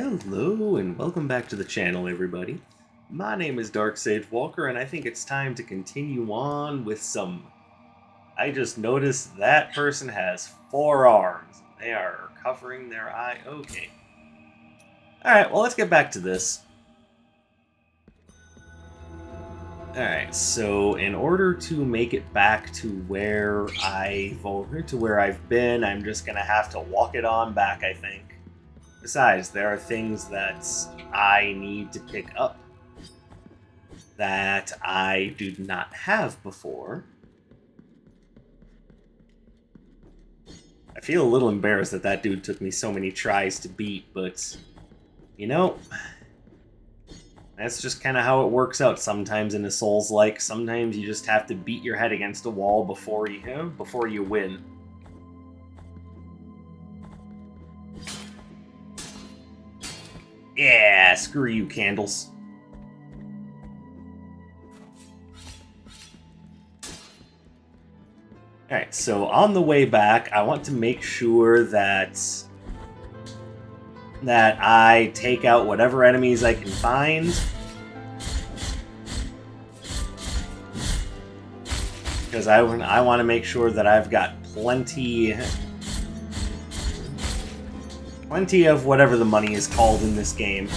Hello and welcome back to the channel, everybody. My name is Dark Sage Walker, and I think it's time to continue on with some... I just noticed that person has 4 arms. They are covering their eye. Okay. Alright, well, let's get back to this. Alright, so in order to make it back to where I've been, I'm just gonna have to walk it on back, I think. Besides, there are things that I need to pick up that I do not have before. I feel a little embarrassed that that dude took me so many tries to beat, but, you know, that's just kind of how it works out sometimes in a Souls-like. Sometimes you just have to beat your head against a wall before you win. Yeah, screw you, candles. Alright, so on the way back, I want to make sure that I take out whatever enemies I can find. Because I want to make sure that I've got plenty of whatever the money is called in this game.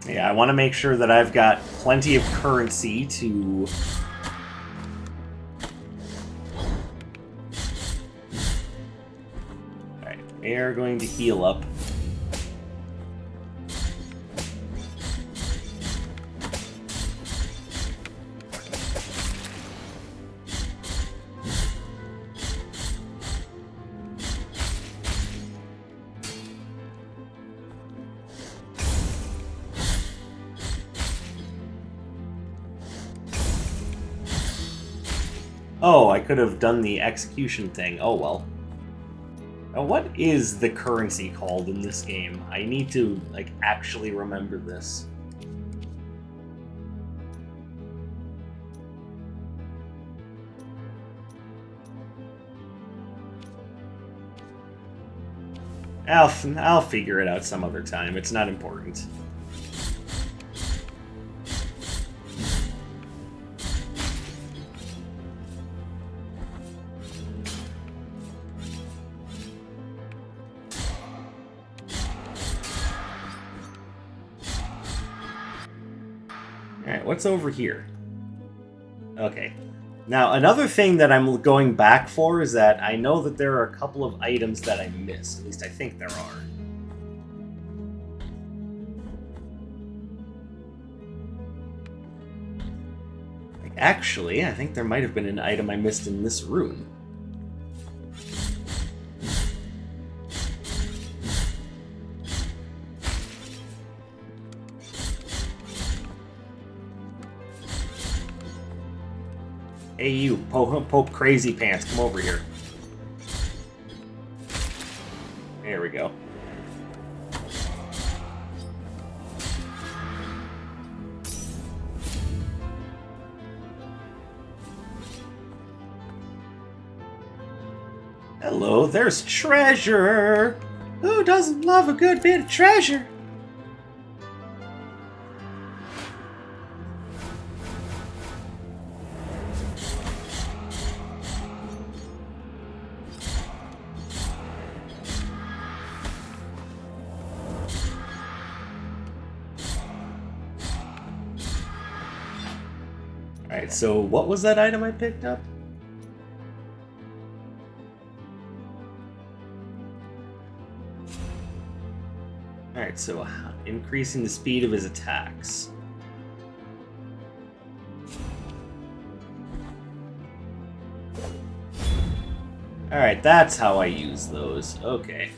Yeah, I want to make sure that I've got plenty of currency to... Alright, we are going to heal up. Oh, I could have done the execution thing. Oh well. Now, what is the currency called in this game? I need to, like, actually remember this. I'll figure it out some other time. It's not important. Alright, what's over here? Okay. Now, another thing that I'm going back for is that I know that there are a couple of items that I missed. At least I think there are. Like, actually, I think there might have been an item I missed in this room. Hey you, Pope Crazy Pants, come over here. There we go. Hello, there's treasure! Who doesn't love a good bit of treasure? Alright, so what was that item I picked up? Alright, so increasing the speed of his attacks. Alright, that's how I use those. Okay.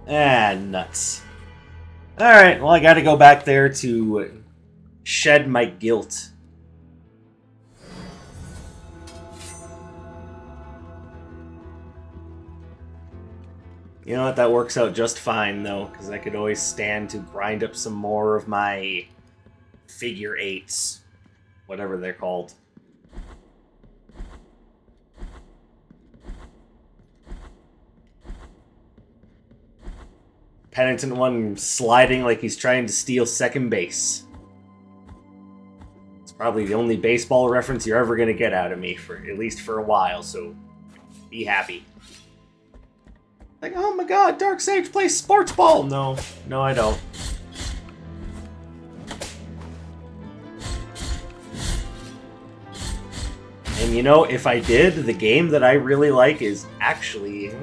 Ah, nuts. Alright, well, I gotta go back there to shed my guilt. You know what, that works out just fine, though, because I could always stand to grind up some more of my figure eights. Whatever they're called. Penitent one sliding like he's trying to steal second base. It's probably the only baseball reference you're ever going to get out of me, for at least for a while, so be happy. Like, oh my god, Darksage plays sports ball! No, no I don't. And you know, if I did, the game that I really like is actually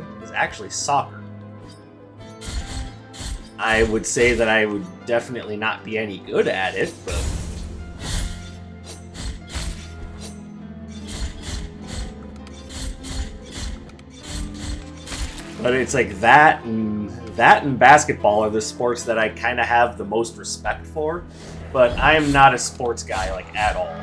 soccer. I would say that I would definitely not be any good at it, but it's like that and basketball are the sports that I kind of have the most respect for, but I am not a sports guy, like, at all.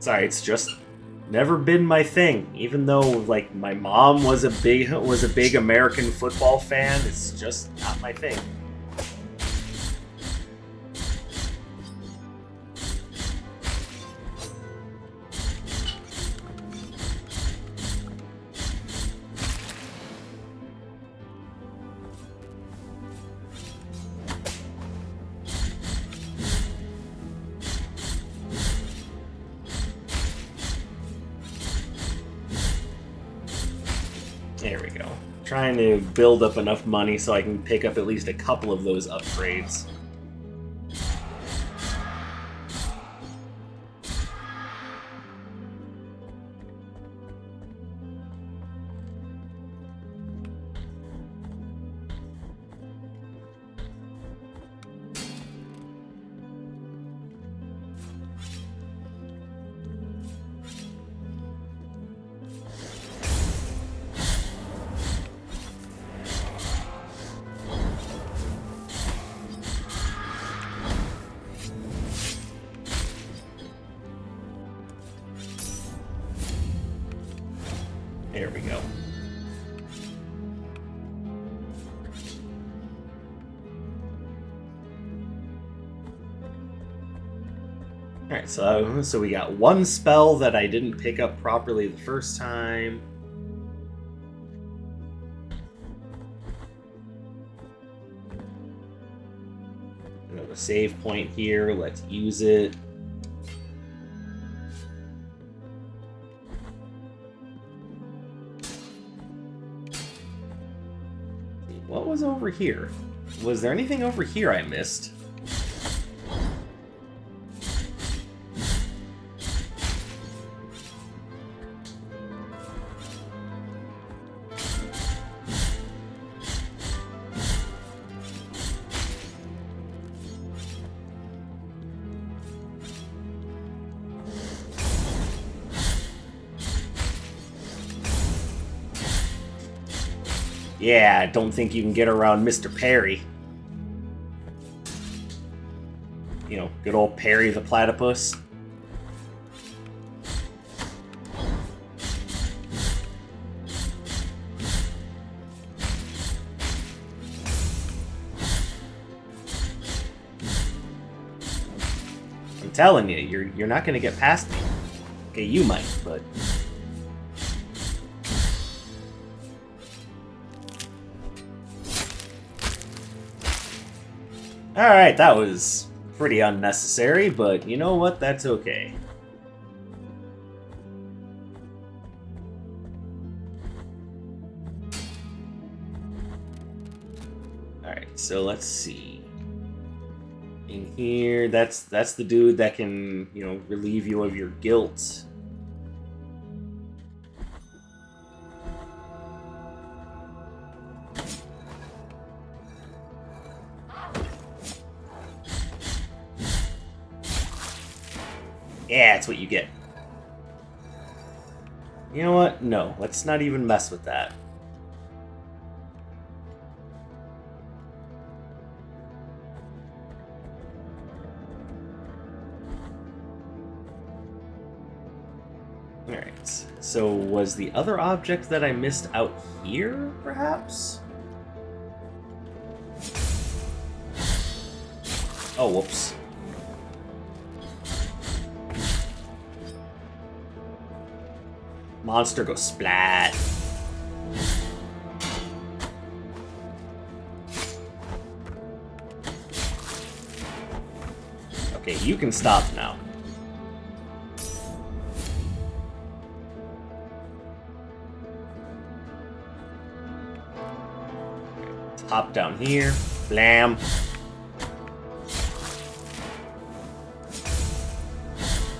Sorry, it's just never been my thing. Even though, like, my mom was a big American football fan, it's just not my thing. There we go. Trying to build up enough money so I can pick up at least a couple of those upgrades. There we go. Alright, so we got one spell that I didn't pick up properly the first time. Another save point here, let's use it. What was over here? Was there anything over here I missed? Yeah, I don't think you can get around Mr. Perry. You know, good old Perry the Platypus. I'm telling you, you're not gonna get past me. Okay, you might, but... Alright, that was pretty unnecessary, but you know what? That's okay. Alright, so let's see. In here, that's the dude that can, you know, relieve you of your guilt. Yeah, that's what you get. You know what? No, let's not even mess with that. Alright, so was the other object that I missed out here, perhaps? Oh, whoops. Monster go splat. Okay, you can stop now. Hop down here. Blam.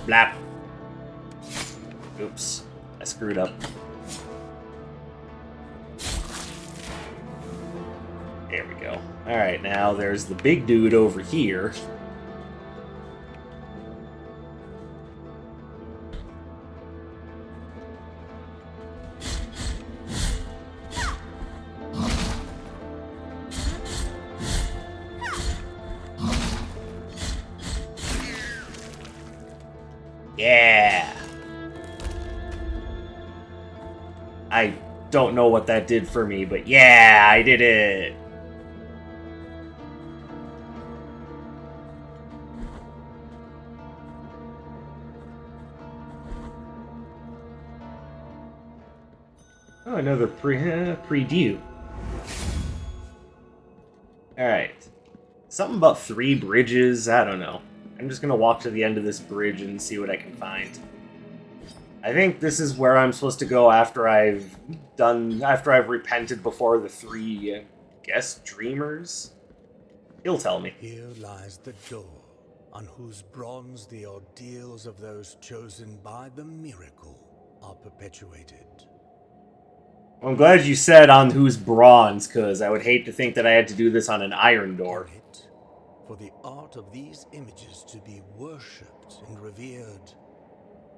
Blap. Oops. I screwed up. There we go. Alright, now there's the big dude over here. Yeah! I don't know what that did for me, but yeah, I did it! Oh, another preview. Alright. Something about 3 bridges, I don't know. I'm just gonna walk to the end of this bridge and see what I can find. I think this is where I'm supposed to go after I've repented before the 3, dreamers? He'll tell me. Here lies the door, on whose bronze the ordeals of those chosen by the miracle are perpetuated. Well, I'm glad you said on whose bronze, because I would hate to think that I had to do this on an iron door. For the art of these images to be worshipped and revered,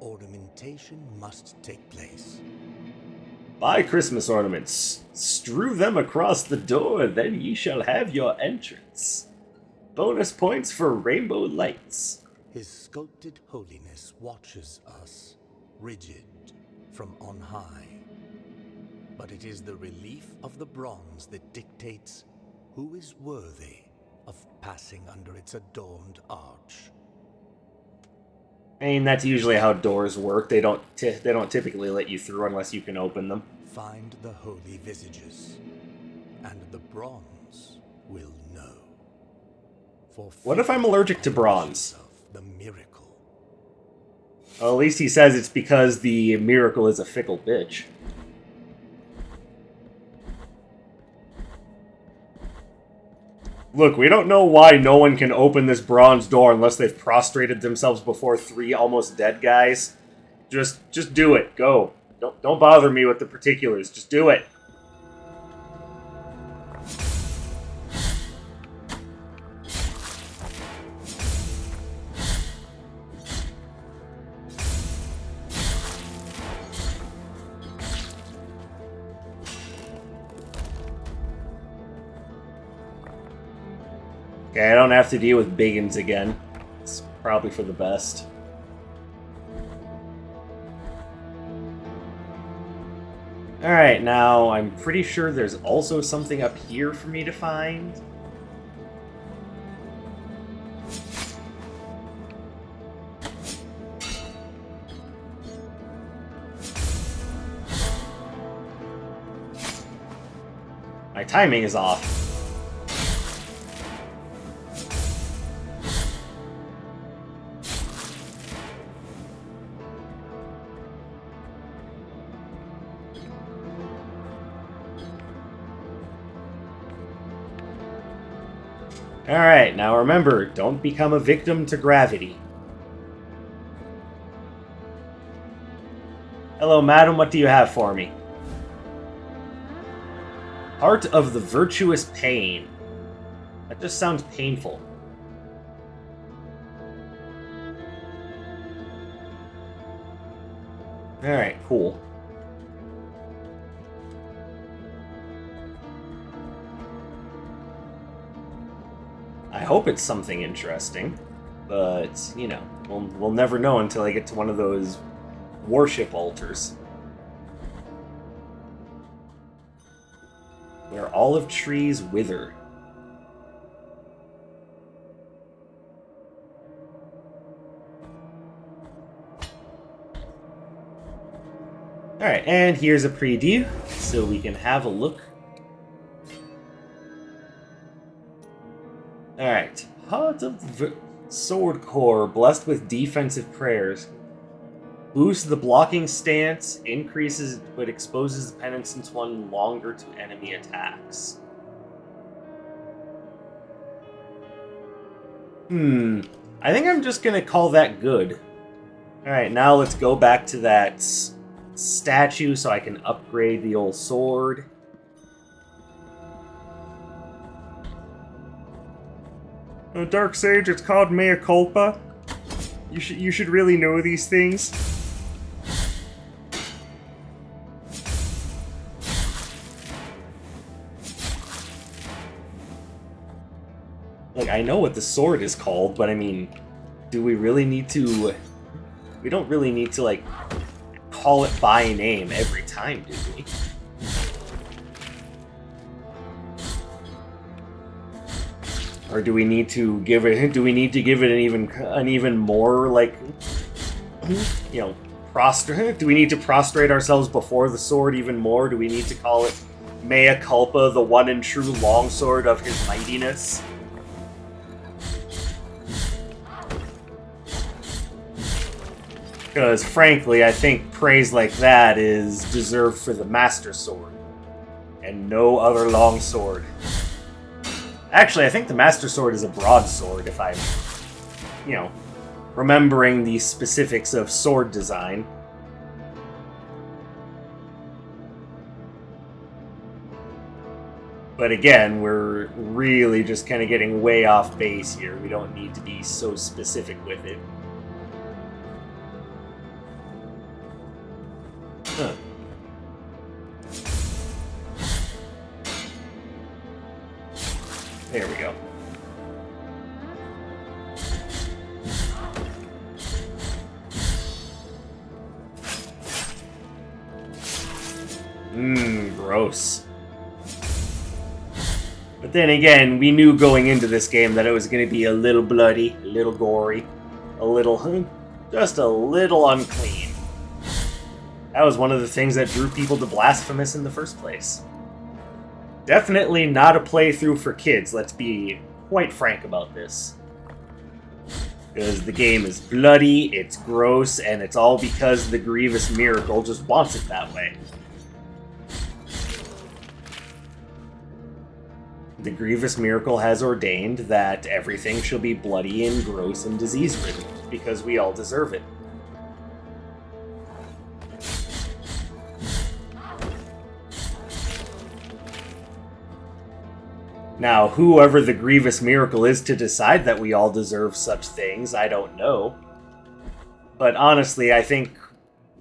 ornamentation must take place. Buy Christmas ornaments. Strew them across the door, then ye shall have your entrance. Bonus points for rainbow lights. His sculpted holiness watches us, rigid, from on high. But it is the relief of the bronze that dictates who is worthy of passing under its adorned arch. I mean, that's usually how doors work. They don't typically let you through unless you can open them. Find the holy visages, and the bronze will know. For what if I'm allergic to bronze? The miracle. Well, at least he says it's because the miracle is a fickle bitch. Look, we don't know why no one can open this bronze door unless they've prostrated themselves before 3 almost dead guys. Just do it. Go. Don't bother me with the particulars. Just do it. Okay, I don't have to deal with Biggins again. It's probably for the best. Alright, now I'm pretty sure there's also something up here for me to find. My timing is off. Alright, now remember, don't become a victim to gravity. Hello, madam, what do you have for me? Heart of the Virtuous Pain. That just sounds painful. Alright, cool. I hope it's something interesting, but, you know, we'll never know until I get to one of those warship altars. Where olive trees wither. Alright, and here's a preview, so we can have a look. Alright, Heart of the Sword Core, blessed with defensive prayers. Boosts the blocking stance, increases but exposes the penitence one longer to enemy attacks. I think I'm just gonna call that good. Alright, now let's go back to that statue so I can upgrade the old sword. Dark Sage, it's called Mea Culpa. You should really know these things. Like, I know what the sword is called, but I mean, do we really need to... We don't really need to, like, call it by name every time, do we? Or do we need to give it? Do we need to give it an even more, like, you know, prostrate? Do we need to prostrate ourselves before the sword even more? Do we need to call it Mea Culpa, the one and true longsword of his mightiness? Because, frankly, I think praise like that is deserved for the Master Sword, and no other longsword. Actually, I think the Master Sword is a broadsword, if I'm, you know, remembering the specifics of sword design. But again, we're really just kind of getting way off base here. We don't need to be so specific with it. Huh. There we go. Gross. But then again, we knew going into this game that it was going to be a little bloody, a little gory, a little, just a little unclean. That was one of the things that drew people to Blasphemous in the first place. Definitely not a playthrough for kids, let's be quite frank about this. Because the game is bloody, it's gross, and it's all because the Grievous Miracle just wants it that way. The Grievous Miracle has ordained that everything shall be bloody and gross and disease-ridden, because we all deserve it. Now, whoever the Grievous Miracle is to decide that we all deserve such things, I don't know. But honestly, I think,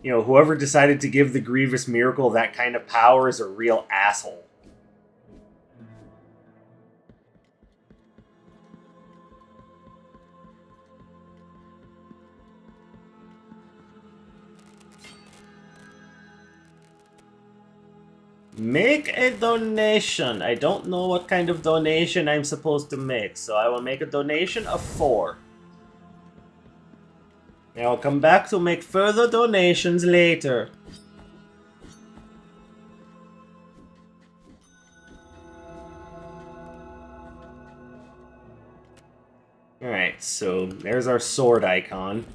you know, whoever decided to give the Grievous Miracle that kind of power is a real asshole. Make a donation. I don't know what kind of donation I'm supposed to make, so I will make a donation of 4. And I'll come back to make further donations later. Alright, so there's our sword icon.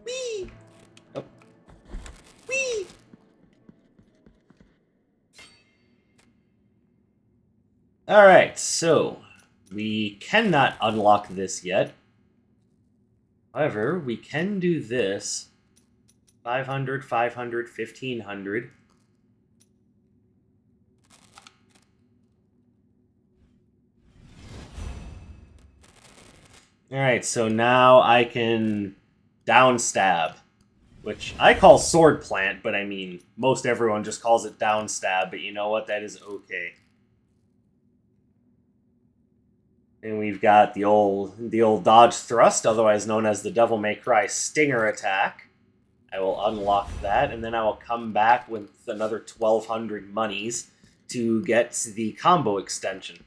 Whee! Oh. Whee! Alright, so we cannot unlock this yet. However, we can do this. 500, 500, 1500. Alright, so now I can Downstab, which I call sword plant, but I mean, most everyone just calls it downstab, but you know what? That is okay. And we've got the old dodge thrust, otherwise known as the Devil May Cry stinger attack. I will unlock that, and then I will come back with another 1,200 monies to get the combo extension.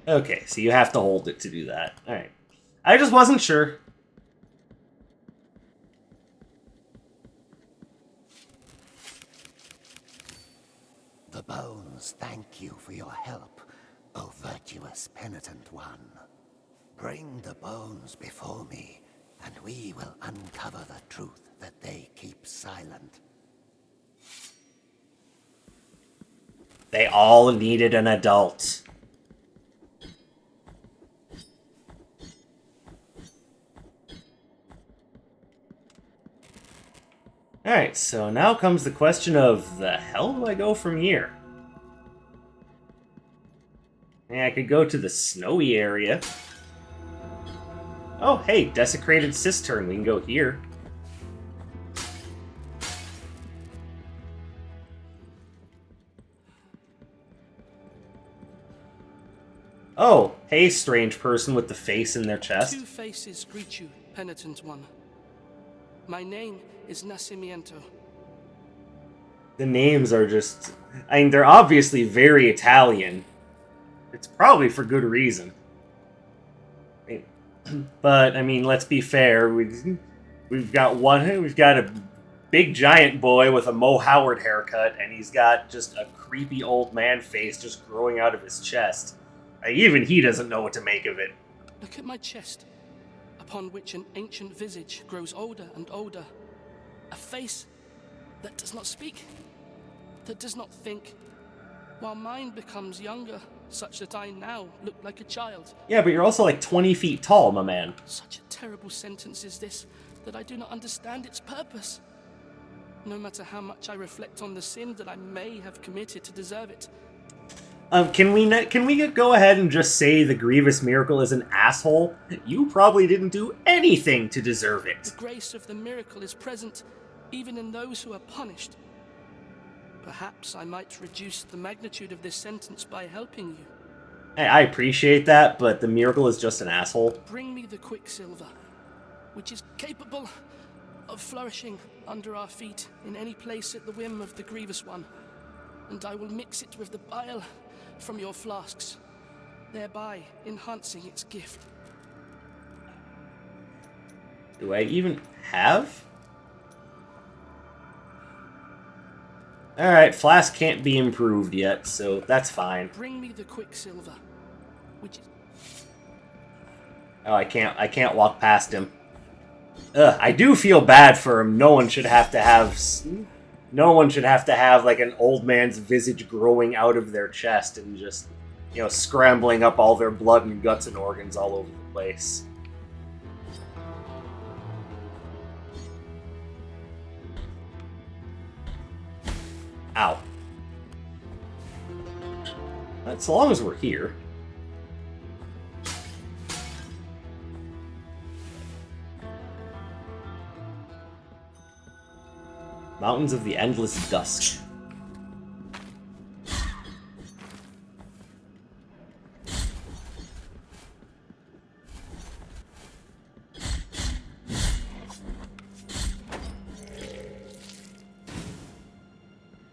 Okay, so you have to hold it to do that. Alright. I just wasn't sure. The bones thank you for your help, O virtuous penitent one. Bring the bones before me, and we will uncover the truth that they keep silent. They all needed an adult. Alright, so now comes the question of, the hell do I go from here? Yeah, I could go to the snowy area. Oh, hey, desecrated cistern, we can go here. Oh, hey, strange person with the face in their chest. 2 faces greet you, penitent one. My name is Nacimiento. The names are just... I mean, they're obviously very Italian. It's probably for good reason. But, I mean, let's be fair. We've got a big giant boy with a Mo Howard haircut, and he's got just a creepy old man face just growing out of his chest. Even he doesn't know what to make of it. Look at my chest, upon which an ancient visage grows older and older. A face that does not speak, that does not think, while mine becomes younger, such that I now look like a child. Yeah, but you're also like 20 feet tall, my man. Such a terrible sentence is this, that I do not understand its purpose. No matter how much I reflect on the sin that I may have committed to deserve it. Can we go ahead and just say the Grievous Miracle is an asshole? You probably didn't do anything to deserve it. The grace of the miracle is present even in those who are punished. Perhaps I might reduce the magnitude of this sentence by helping you. I appreciate that, but the miracle is just an asshole. Bring me the quicksilver, which is capable of flourishing under our feet in any place at the whim of the Grievous One, and I will mix it with the bile from your flasks, thereby enhancing its gift. Do I even have? Alright, flask can't be improved yet, so that's fine. Bring me the quicksilver, which is... Oh, I can't walk past him. Ugh, I do feel bad for him. No one should have to have like an old man's visage growing out of their chest and just, scrambling up all their blood and guts and organs all over the place. Ow. So long as we're here. Mountains of the Endless Dusk.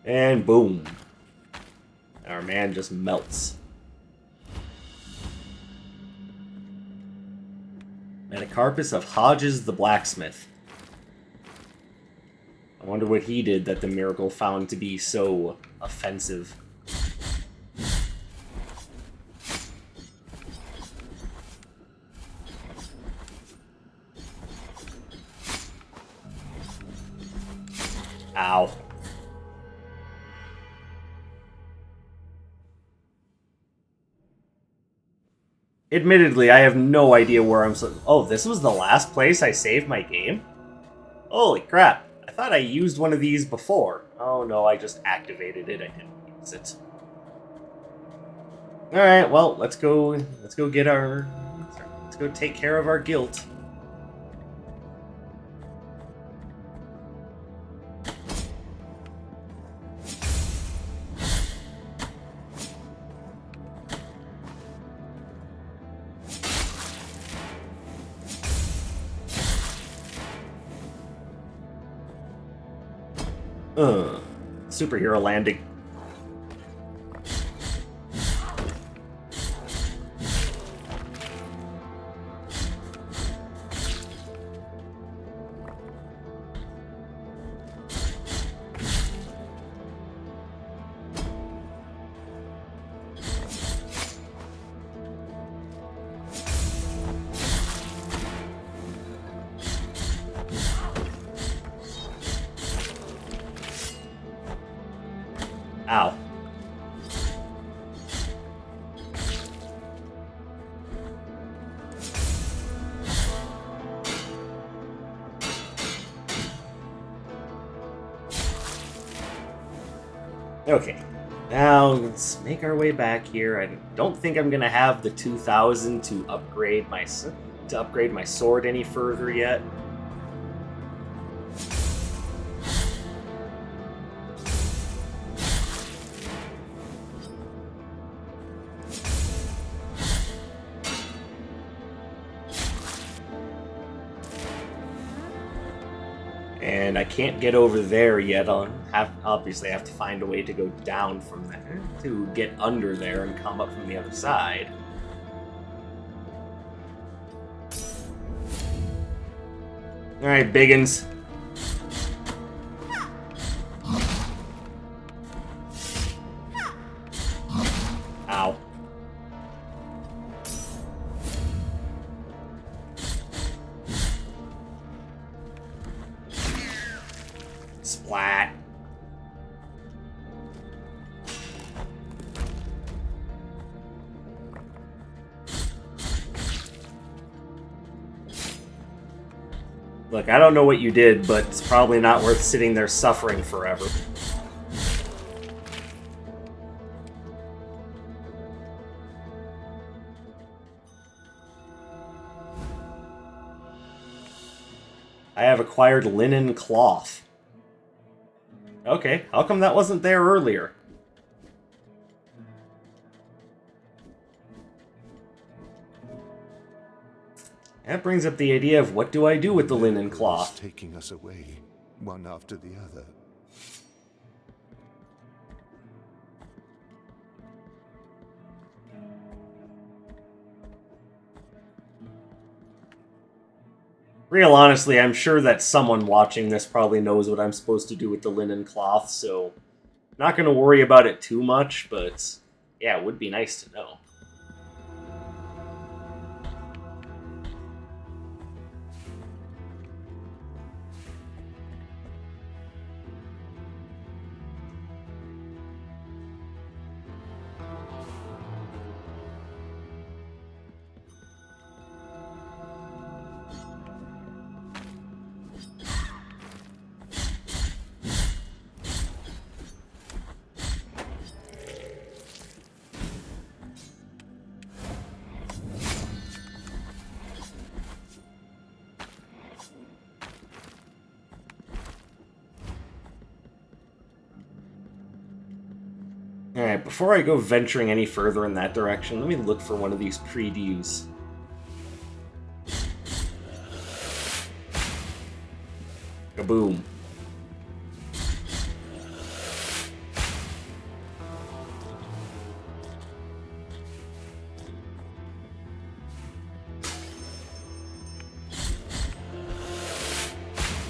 And boom. Our man just melts. Metacarpus of Hodges the Blacksmith. I wonder what he did that the miracle found to be so offensive. Ow. Admittedly, I have no idea where I'm Oh, this was the last place I saved my game? Holy crap. I thought I used one of these before. Oh no, I just activated it. I didn't use it. Alright, well, let's go get our... Let's go take care of our guilt. Superhero landing. Ow. Okay, now let's make our way back here. I don't think I'm gonna have the 2,000 to upgrade my sword any further yet. And I can't get over there yet. Obviously, I have to find a way to go down from there to get under there and come up from the other side. All right, biggins. Ow. Splat. Look, I don't know what you did, but it's probably not worth sitting there suffering forever. I have acquired linen cloth. Okay, how come that wasn't there earlier? That brings up the idea of what do I do with the linen cloth? Taking us away, one after the other. Real honestly, I'm sure that someone watching this probably knows what I'm supposed to do with the linen cloth, so not going to worry about it too much, but yeah, it would be nice to know. Alright, before I go venturing any further in that direction, let me look for one of these previews. Kaboom.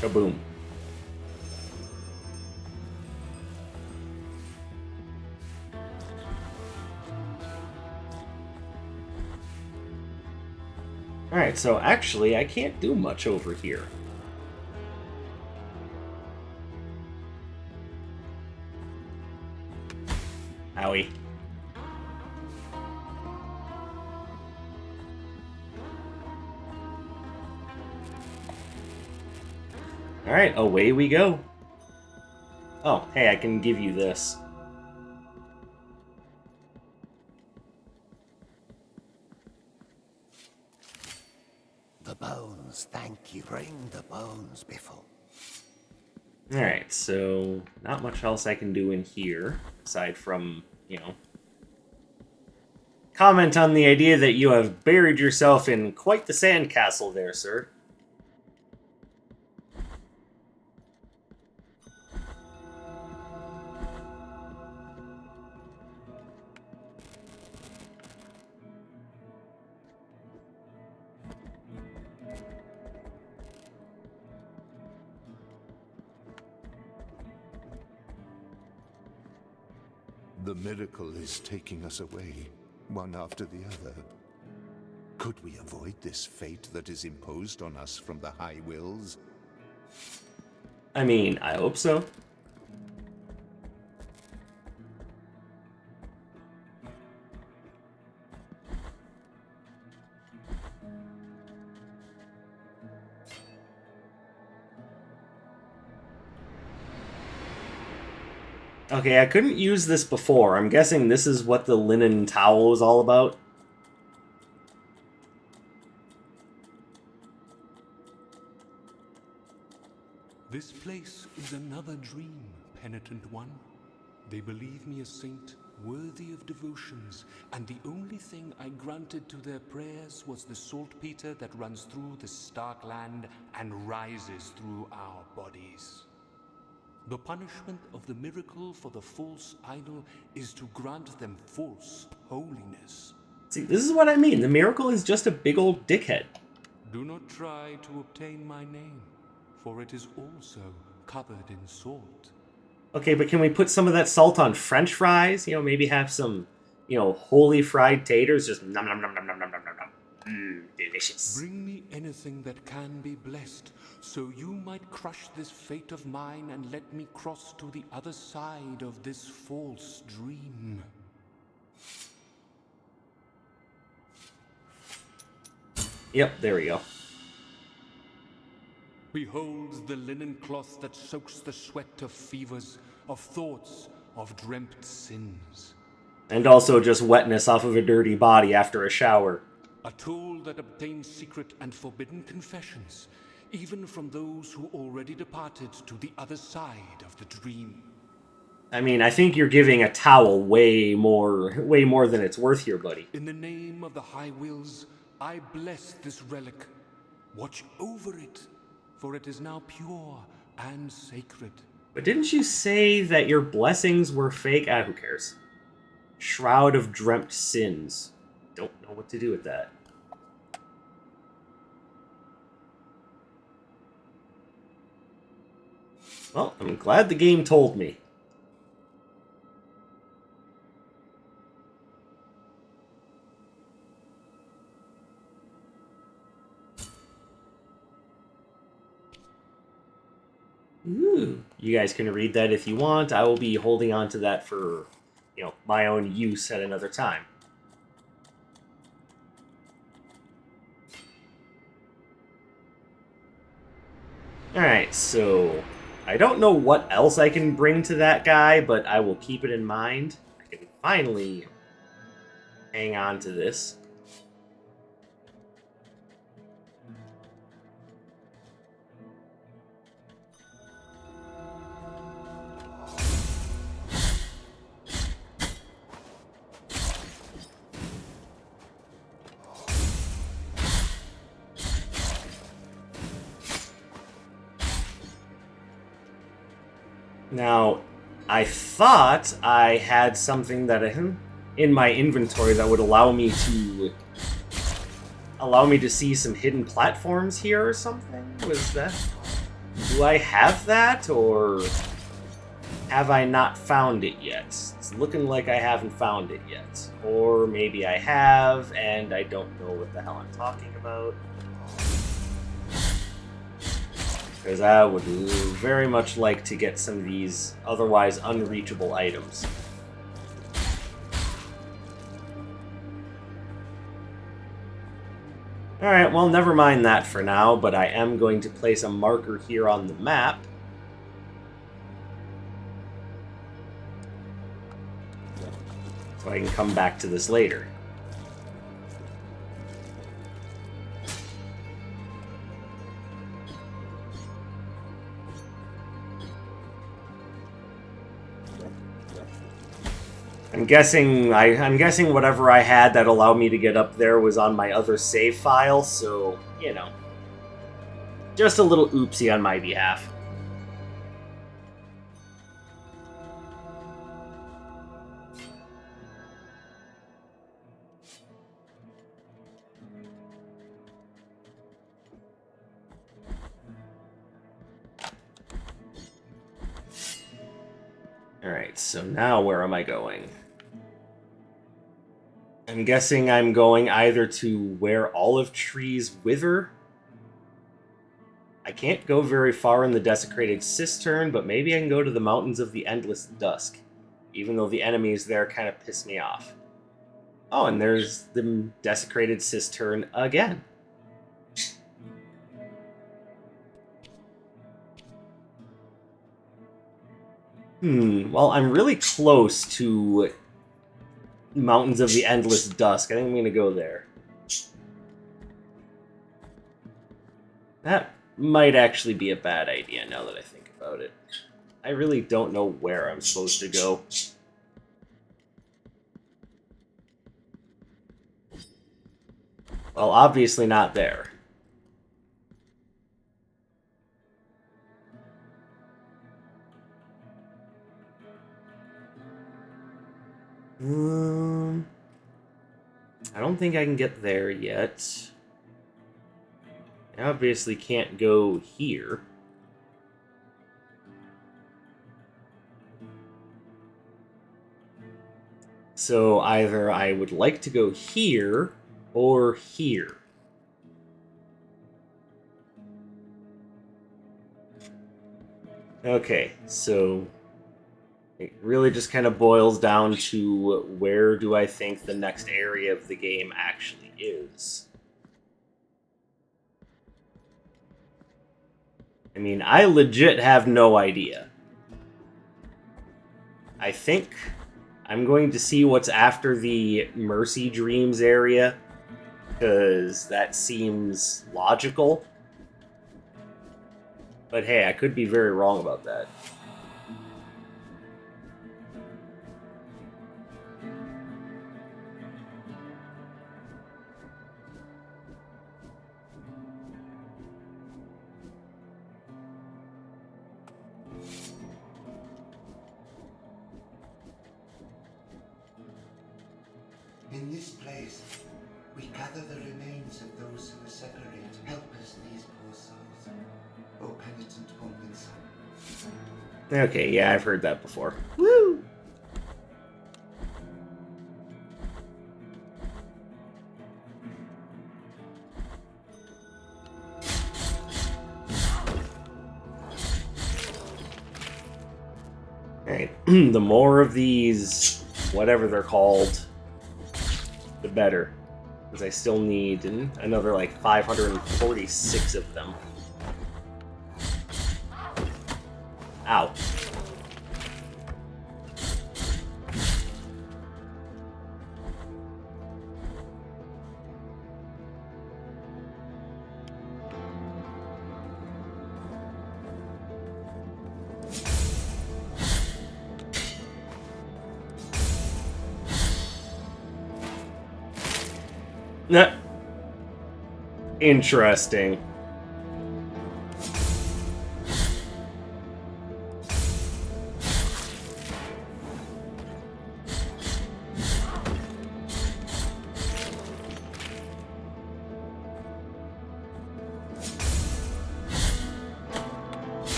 Kaboom. Alright, so actually, I can't do much over here. Owie. Alright, away we go. Oh, hey, I can give you this. The bones, thank you. Bring the bones, Biffle. Alright, so not much else I can do in here, aside from, you know, comment on the idea that you have buried yourself in quite the sandcastle there, sir. The miracle is taking us away, one after the other. Could we avoid this fate that is imposed on us from the High Wills? I mean, I hope so. Okay, I couldn't use this before. I'm guessing this is what the linen towel is all about. This place is another dream, penitent one. They believe me a saint, worthy of devotions, and the only thing I granted to their prayers was the saltpeter that runs through the stark land and rises through our bodies. The punishment of the miracle for the false idol is to grant them false holiness. See, this is what I mean. The miracle is just a big old dickhead. Do not try to obtain my name, for it is also covered in salt. Okay, but can we put some of that salt on French fries? You know, maybe have some, you know, holy fried taters. Just nom nom nom nom nom nom nom nom nom. Delicious. Bring me anything that can be blessed, so you might crush this fate of mine and let me cross to the other side of this false dream. Yep, there we go. Behold the linen cloth that soaks the sweat of fevers, of thoughts, of dreamt sins. And also just wetness off of a dirty body after a shower. A tool that obtains secret and forbidden confessions, even from those who already departed to the other side of the dream. I mean, I think you're giving a towel way more than it's worth here, buddy. In the name of the High Wills, I bless this relic. Watch over it, for it is now pure and sacred. But didn't you say that your blessings were fake? Ah, who cares? Shroud of Dreamt Sins. Don't know what to do with that. Well, I'm glad the game told me. Ooh, you guys can read that if you want. I will be holding on to that for, you know, my own use at another time. Alright, so I don't know what else I can bring to that guy, but I will keep it in mind. I can finally hang on to this. Now, I thought I had something that in my inventory that would allow me to see some hidden platforms here or something. Was that? Do I have that, or have I not found it yet? It's looking like I haven't found it yet, or maybe I have and I don't know what the hell I'm talking about. Because I would very much like to get some of these otherwise unreachable items. Alright, well, never mind that for now, but I am going to place a marker here on the map. So I can come back to this later. I'm guessing whatever I had that allowed me to get up there was on my other save file, so, you know. Just a little oopsie on my behalf. Alright, so now where am I going? I'm guessing I'm going either to where olive trees wither. I can't go very far in the desecrated cistern, but maybe I can go to the mountains of the endless dusk, even though the enemies there kind of piss me off. Oh, and there's the desecrated cistern again. Well, I'm really close to Mountains of the Endless Dusk. I think I'm going to go there. That might actually be a bad idea now that I think about it. I really don't know where I'm supposed to go. Well, obviously not there. I don't think I can get there yet. I obviously can't go here. So either I would like to go here or here. Okay, so it really just kind of boils down to where do I think the next area of the game actually is. I mean, I legit have no idea. I think I'm going to see what's after the Mercy Dreams area, because that seems logical. But hey, I could be very wrong about that. In this place, we gather the remains of those who were separated. Help us, these poor souls. O penitent Pumpkin Son. Okay, yeah, I've heard that before. Woo! Alright, the more of these, whatever they're called, the better. Because I still need another, like, 546 of them. Ow. Nah. Interesting.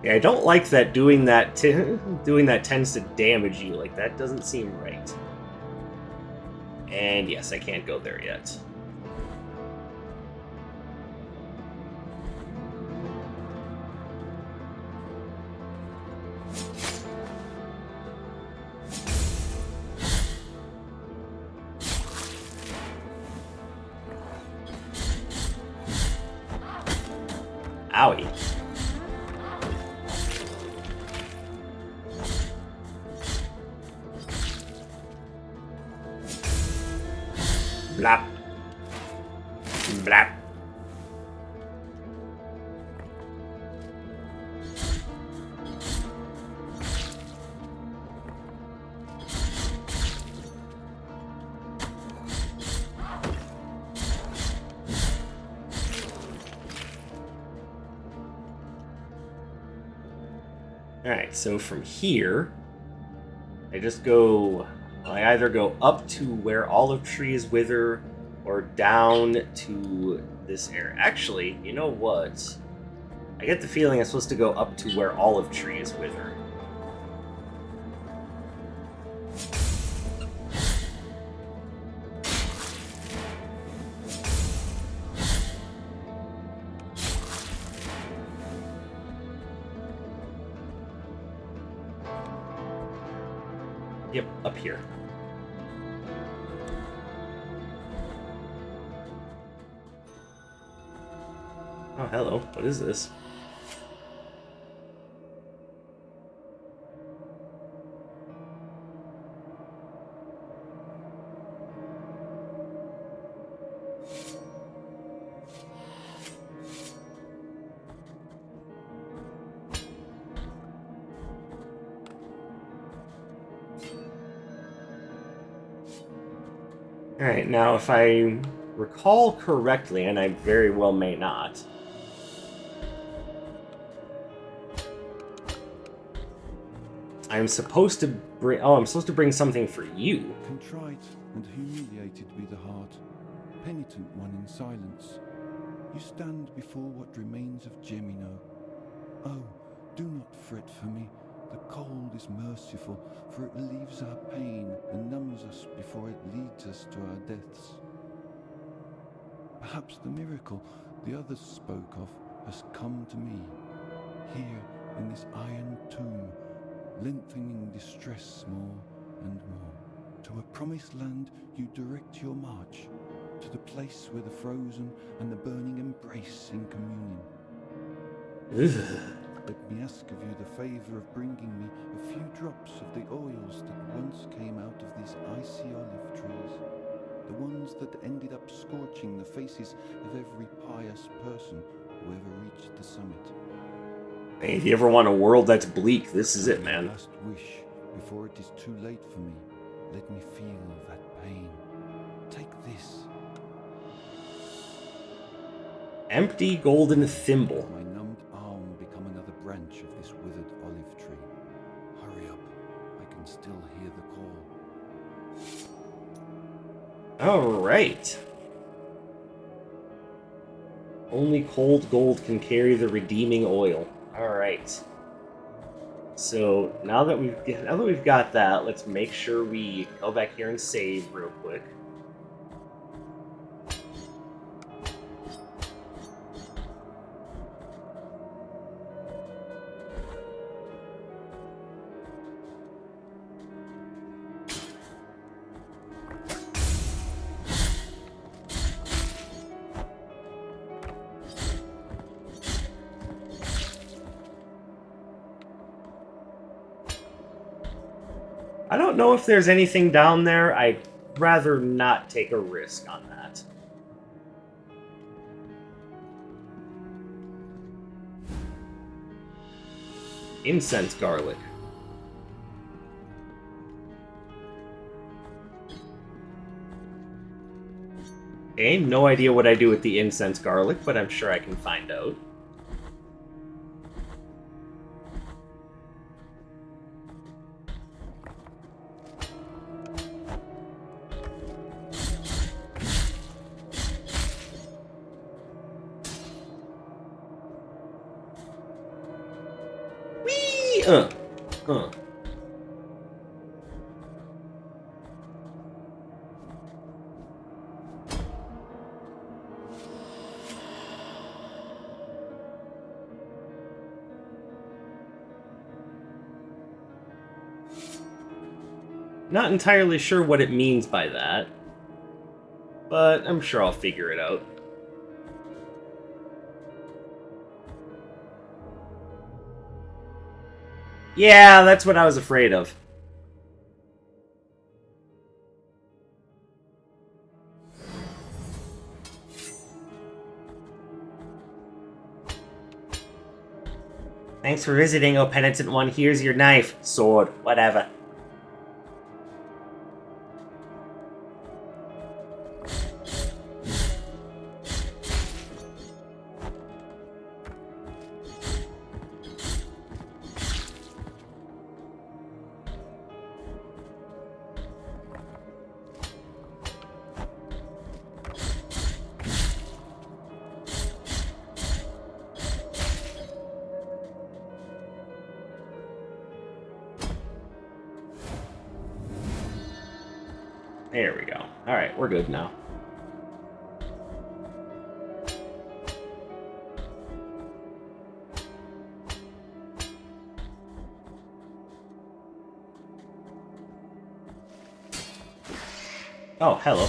Yeah, I don't like that doing that tends to damage you. Like, that doesn't seem right. And yes, I can't go there yet. Owie. Blap. Blap. Alright, so from here, I just go... I either go up to where olive trees wither, or down to this area. Actually, you know what? I get the feeling I'm supposed to go up to where olive trees wither. Yep, up here. Oh, hello. What is this? Alright, now if I recall correctly, and I very well may not, I'm supposed to bring... Oh, I'm supposed to bring something for you. Contrite and humiliated be the heart, penitent one in silence. You stand before what remains of Gemino. Oh, do not fret for me. The cold is merciful, for it relieves our pain and numbs us before it leads us to our deaths. Perhaps the miracle the others spoke of has come to me, here in this iron tomb, lengthening distress more and more. To a promised land you direct your march, to the place where the frozen and the burning embrace in communion. Let me ask of you the favor of bringing me a few drops of the oils that once came out of these icy olive trees, the ones that ended up scorching the faces of every pious person who ever reached the summit. Hey, if you ever want a world that's bleak, this is it, man. Last wish, before it is too late for me, let me feel that pain. Take this. Empty golden thimble. My numbed arm become another branch of this withered olive tree. Hurry up, I can still hear the call. Alright. Only cold gold can carry the redeeming oil. Alright. So now that we've got that, let's make sure we go back here and save real quick. I don't know if there's anything down there. I'd rather not take a risk on that. Incense garlic. Okay, no idea what I do with the incense garlic, but I'm sure I can find out. Huh. Not entirely sure what it means by that, but I'm sure I'll figure it out. Yeah, that's what I was afraid of. Thanks for visiting, oh penitent one. Here's your knife, sword, whatever. There we go. Alright, we're good now. Oh, hello.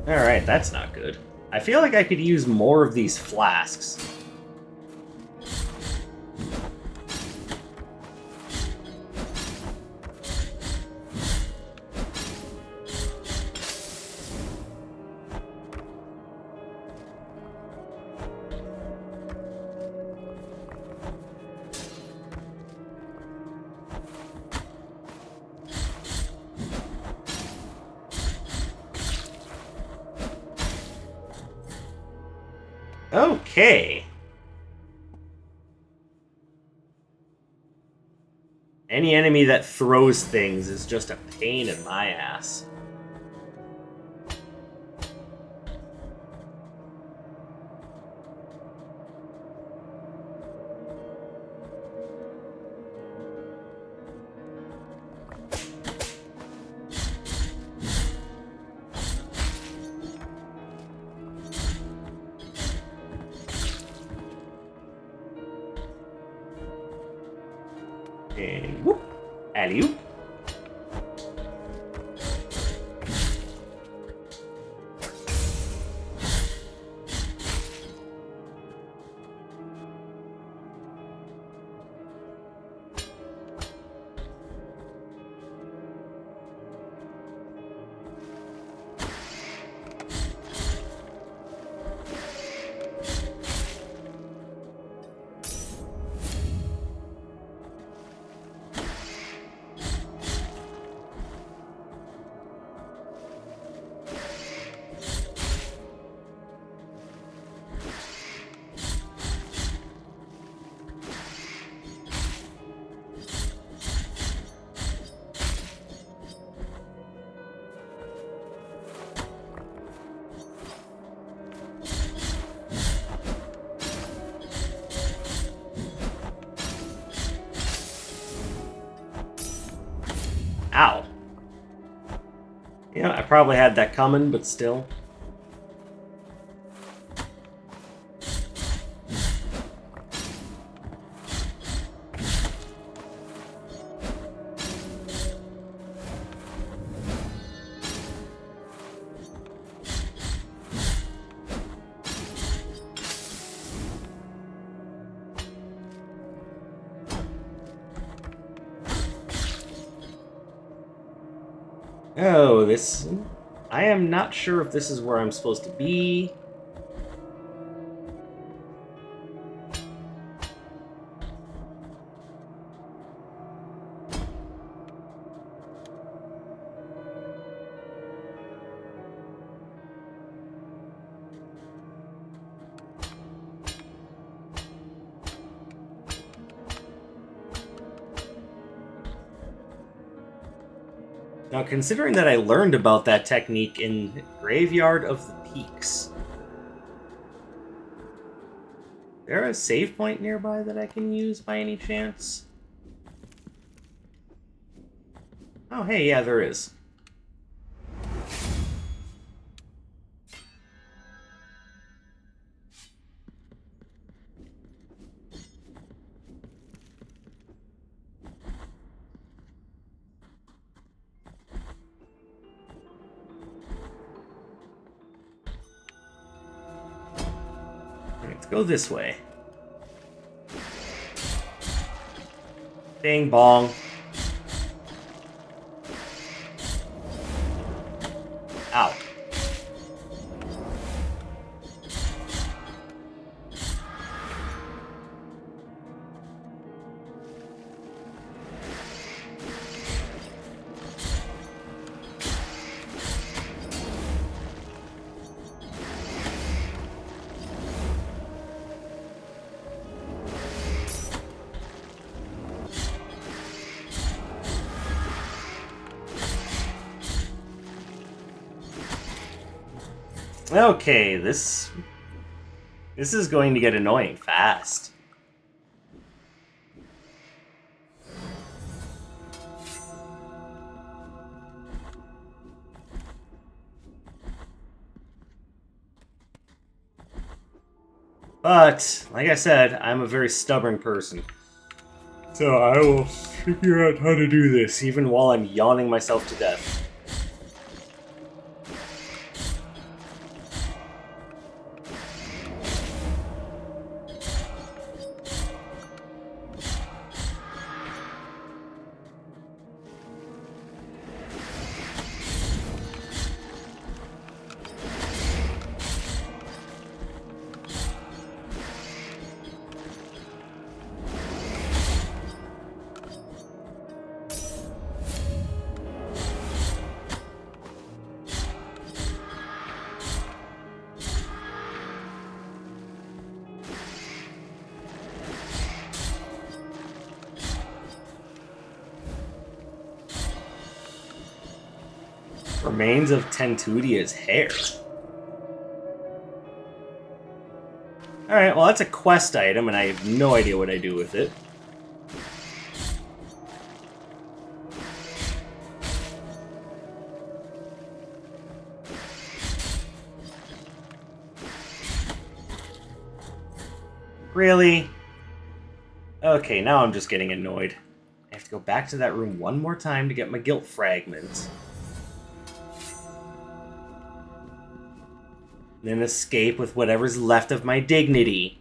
Alright, that's not good. I feel like I could use more of these flasks. Okay. Any enemy that throws things is just a pain in my ass. And whoop, alley-oop. Ow. Yeah, I probably had that coming, but still. Oh, this... I am not sure if this is where I'm supposed to be. Now, considering that I learned about that technique in Graveyard of the Peaks, is there a save point nearby that I can use by any chance? Oh, hey, yeah, there is. Let's go this way. Bing bong. Ow. Okay, this is going to get annoying fast. But, like I said, I'm a very stubborn person. So I will figure out how to do this, even while I'm yawning myself to death. Remains of Tentudia's hair. Alright, well that's a quest item, and I have no idea what I do with it. Really? Okay, now I'm just getting annoyed. I have to go back to that room one more time to get my guilt fragment. Then escape with whatever's left of my dignity.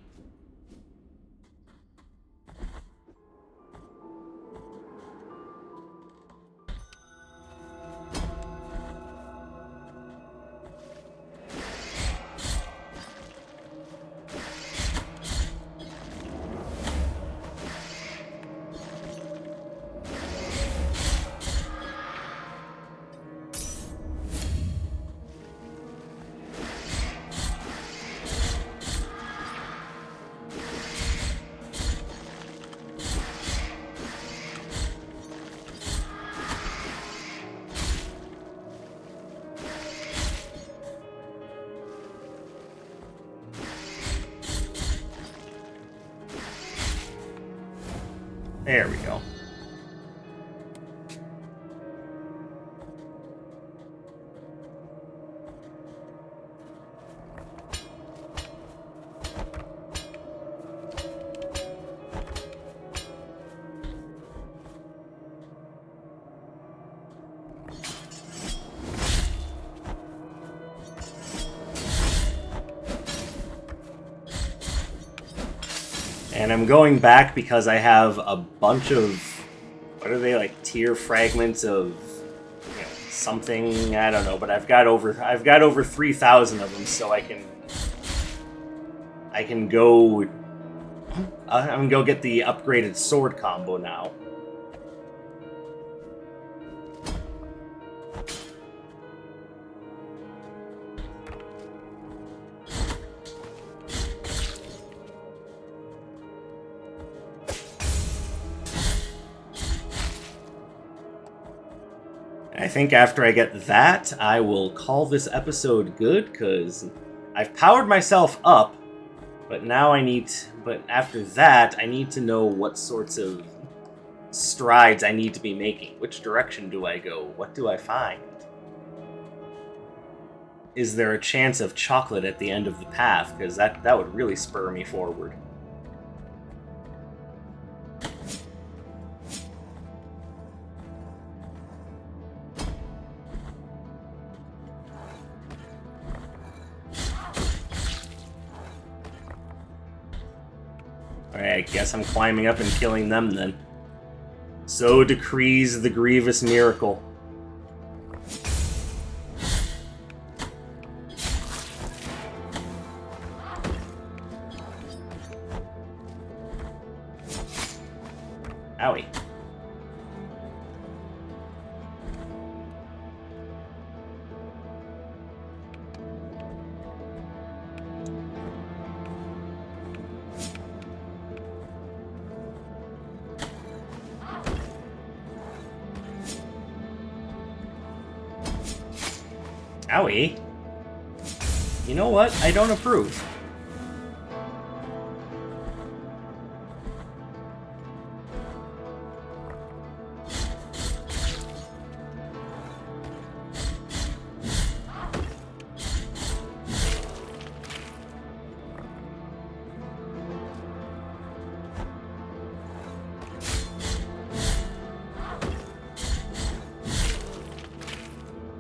There we go. And I'm going back because I have a bunch of, what are they, like tier fragments of, something, I don't know, but I've got over 3,000 of them, so I can go, I'm gonna go get the upgraded sword combo now. I think after I get that, I will call this episode good, because I've powered myself up, but now but after that, I need to know what sorts of strides I need to be making? Which direction do I go? What do I find? Is there a chance of chocolate at the end of the path? Because that would really spur me forward. Alright, I guess I'm climbing up and killing them then. So decrees the grievous miracle. Owie. Owie. You know what? I don't approve.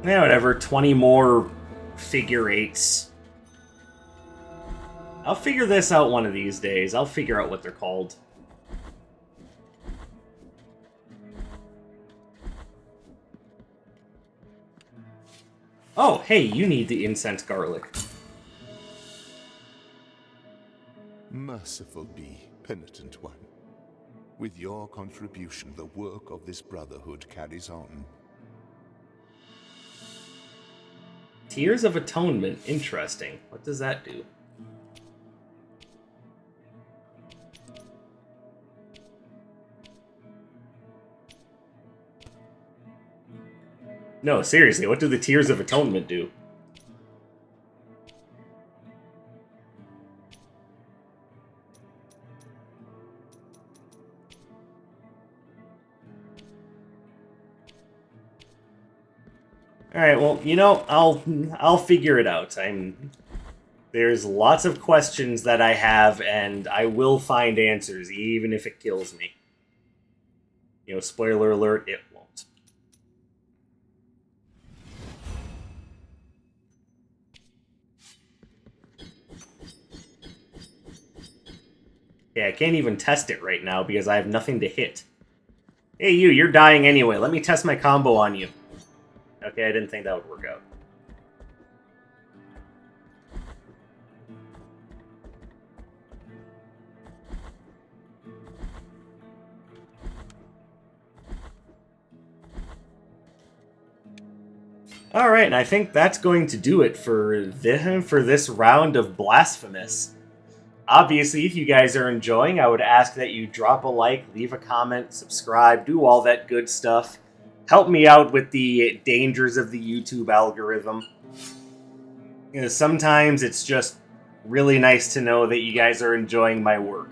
Yeah, whatever. 20 more figure eights. I'll figure this out one of these days. I'll figure out what they're called. Oh, hey, you need the incense garlic. Merciful be, penitent one. With your contribution, the work of this brotherhood carries on. Tears of Atonement. Interesting. What does that do? No, seriously, what do the Tears of Atonement do? Alright, well, you know, I'll figure it out. There's lots of questions that I have, and I will find answers, even if it kills me. You know, spoiler alert, it won't. Yeah, I can't even test it right now because I have nothing to hit. Hey, you're dying anyway. Let me test my combo on you. Okay, I didn't think that would work out. Alright, and I think that's going to do it for this round of Blasphemous. Obviously, if you guys are enjoying, I would ask that you drop a like, leave a comment, subscribe, do all that good stuff. Help me out with the dangers of the YouTube algorithm. You know, sometimes it's just really nice to know that you guys are enjoying my work.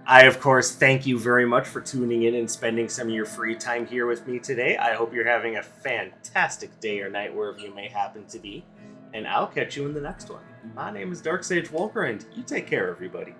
I, of course, thank you very much for tuning in and spending some of your free time here with me today. I hope you're having a fantastic day or night wherever you may happen to be. And I'll catch you in the next one. My name is Dark Sage Walker, and you take care, everybody.